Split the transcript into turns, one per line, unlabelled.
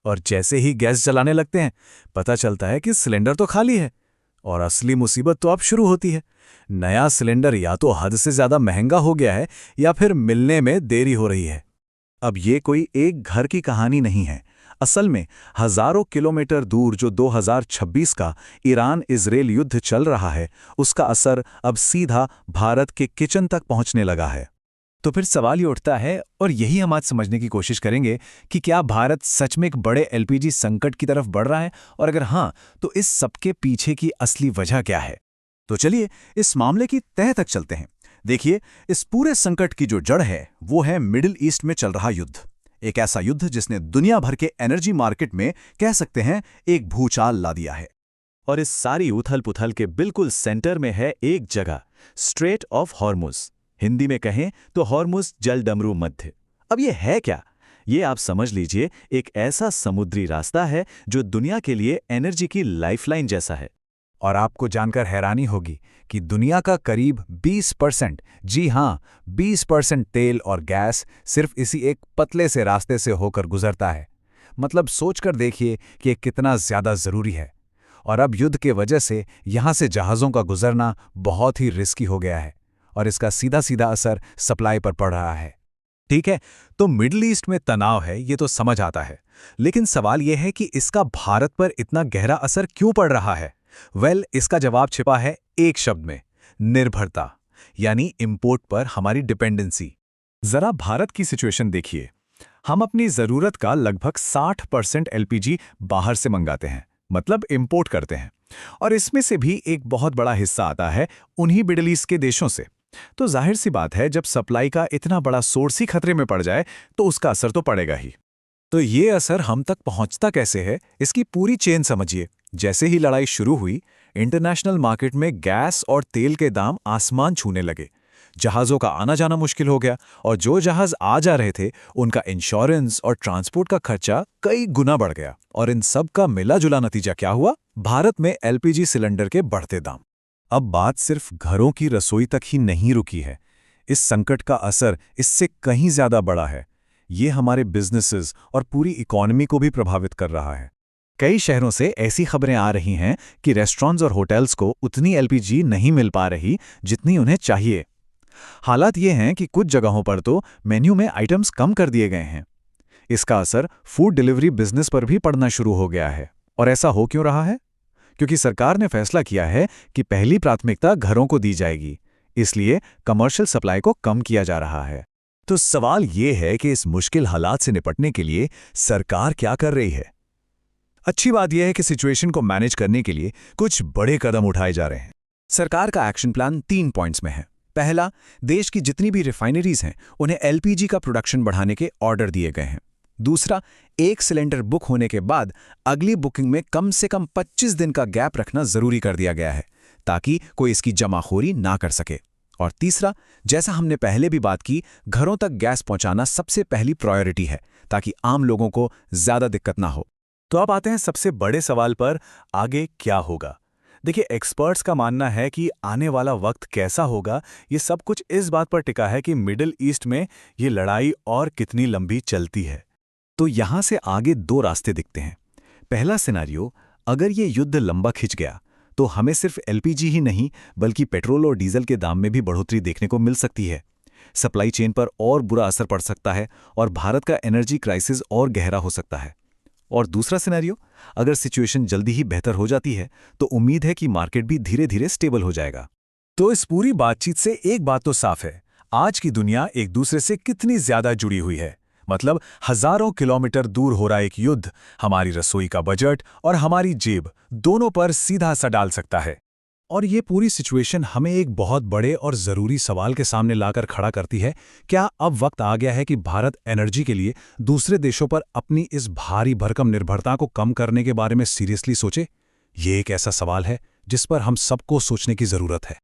और जैसे ही गैस जलाने लगते हैं, पता चलता है कि सिलेंडर तो खाली है। और असली मुसीबत तो अब शुरू होती है। नया सिलेंडर या तो हद से ज़्यादा महंगा हो गया है या फिर मिलने में देरी हो रही है।
अब ये कोई एक घर की कहानी नहीं है। असल में हजारों किलोमीटर दूर जो 2026 का ईरान-इजरायल युद्ध चल रहा है, उसका असर अब सीधा भारत के किचन तक पहुंचने लगा है।
तो फिर सवाल ये उठता है, और यही हम आज समझने की कोशिश करेंगे कि क्या भारत सच में एक बड़े एलपीजी संकट की तरफ बढ़ रहा है, और अगर हाँ, तो इस सबके पीछे की असली वजह क्या है।
तो चलिए इस मामले की तह तक चलते हैं। देखिए, इस पूरे संकट की जो जड़ है वो है मिडिल ईस्ट में चल रहा युद्ध। एक ऐसा युद्ध जिसने दुनिया भर के एनर्जी मार्केट में, कह सकते हैं, एक भूचाल ला दिया है। और इस सारी उथल पुथल के बिल्कुल सेंटर में है एक जगह, स्ट्रेट ऑफ हॉर्मुज। हिंदी में कहें तो हॉर्मुज जल डमरू मध्य। अब ये है क्या? ये आप समझ लीजिए, एक ऐसा समुद्री रास्ता है जो दुनिया के लिए एनर्जी की लाइफलाइन जैसा है।
और आपको जानकर हैरानी होगी कि दुनिया का करीब 20%, जी हाँ 20% तेल और गैस सिर्फ इसी एक पतले से रास्ते से होकर गुजरता है। मतलब सोचकर देखिए कि ये कितना ज़्यादा ज़रूरी है। और अब युद्ध के वजह से यहाँ से जहाज़ों का गुजरना बहुत ही रिस्की हो गया है, और इसका सीधा सीधा असर सप्लाई पर पड़ रहा है। ठीक है, तो मिडिल ईस्ट में तनाव है, ये तो समझ आता है। लेकिन सवाल यह है कि इसका भारत पर इतना गहरा असर क्यों पड़ रहा है। इसका जवाब छिपा है एक शब्द में, निर्भरता, यानी इंपोर्ट पर हमारी डिपेंडेंसी। जरा भारत की सिचुएशन देखिए। हम अपनी जरूरत का लगभग 60% एलपीजी बाहर से मंगाते हैं, मतलब इंपोर्ट करते हैं। और इसमें से भी एक बहुत बड़ा हिस्सा आता है उन्हीं मिडिल ईस्ट के देशों से। तो जाहिर सी बात है, जब सप्लाई का इतना बड़ा सोर्स ही खतरे में पड़ जाए तो उसका असर तो पड़ेगा ही। तो ये असर हम तक पहुंचता कैसे है, इसकी पूरी चेन समझिए। जैसे ही लड़ाई शुरू हुई, इंटरनेशनल मार्केट में गैस और तेल के दाम आसमान छूने लगे। जहाज़ों का आना जाना मुश्किल हो गया, और जो जहाज़ आ जा रहे थे उनका इंश्योरेंस और ट्रांसपोर्ट का खर्चा कई गुना बढ़ गया। और इन सब का मिला जुला नतीजा क्या हुआ? भारत में एलपीजी सिलेंडर के बढ़ते दाम। अब बात सिर्फ घरों की रसोई तक ही नहीं रुकी है। इस संकट का असर इससे कहीं ज्यादा बड़ा है। ये हमारे बिजनेसेस और पूरी इकोनॉमी को भी प्रभावित कर रहा है। कई शहरों से ऐसी खबरें आ रही हैं कि रेस्टोरेंट्स और होटल्स को उतनी एलपीजी नहीं मिल पा रही जितनी उन्हें चाहिए। हालात ये हैं कि कुछ जगहों पर तो मेन्यू में आइटम्स कम कर दिए गए हैं। इसका असर फूड डिलीवरी बिजनेस पर भी पड़ना शुरू हो गया है। और ऐसा हो क्यों रहा है? क्योंकि सरकार ने फैसला किया है कि पहली प्राथमिकता घरों को दी जाएगी, इसलिए कमर्शियल सप्लाई को कम किया जा रहा है। तो सवाल ये है कि इस मुश्किल हालात से निपटने के लिए सरकार क्या कर रही है? अच्छी बात यह है कि सिचुएशन को मैनेज करने के लिए कुछ बड़े कदम उठाए जा रहे हैं। सरकार का एक्शन प्लान 3 पॉइंट्स में है। पहला, देश की जितनी भी रिफाइनरीज हैं उन्हें एलपीजी का प्रोडक्शन बढ़ाने के ऑर्डर दिए गए हैं। दूसरा, एक सिलेंडर बुक होने के बाद अगली बुकिंग में कम से कम 25 दिन का गैप रखना जरूरी कर दिया गया है, ताकि कोई इसकी जमाखोरी ना कर सके। और तीसरा, जैसा हमने पहले भी बात की, घरों तक गैस पहुंचाना सबसे पहली प्रायोरिटी है, ताकि आम लोगों को ज्यादा दिक्कत ना हो। तो अब आते हैं सबसे बड़े सवाल पर, आगे क्या होगा। देखिए, एक्सपर्ट्स का मानना है कि आने वाला वक्त कैसा होगा, ये सब कुछ इस बात पर टिका है कि मिडिल ईस्ट में ये लड़ाई और कितनी लंबी चलती है। तो यहां से आगे 2 रास्ते दिखते हैं। पहला सिनेरियो, अगर ये युद्ध लंबा खिंच गया तो हमें सिर्फ एलपीजी ही नहीं बल्कि पेट्रोल और डीजल के दाम में भी बढ़ोतरी देखने को मिल सकती है। सप्लाई चेन पर और बुरा असर पड़ सकता है और भारत का एनर्जी क्राइसिस और गहरा हो सकता है। और दूसरा सिनेरियो, अगर सिचुएशन जल्दी ही बेहतर हो जाती है तो उम्मीद है कि मार्केट भी धीरे धीरे स्टेबल हो जाएगा। तो इस पूरी बातचीत से एक बात तो साफ है, आज की दुनिया एक दूसरे से कितनी ज्यादा जुड़ी हुई है। मतलब हजारों किलोमीटर दूर हो रहा एक युद्ध हमारी रसोई का बजट और हमारी जेब दोनों पर सीधा असर डाल सकता है। और ये पूरी सिचुएशन हमें एक बहुत बड़े और ज़रूरी सवाल के सामने लाकर खड़ा करती है, क्या अब वक्त आ गया है कि भारत एनर्जी के लिए दूसरे देशों पर अपनी इस भारी भरकम निर्भरता को कम करने के बारे में सीरियसली सोचे? ये एक ऐसा सवाल है जिस पर हम सबको सोचने की ज़रूरत है।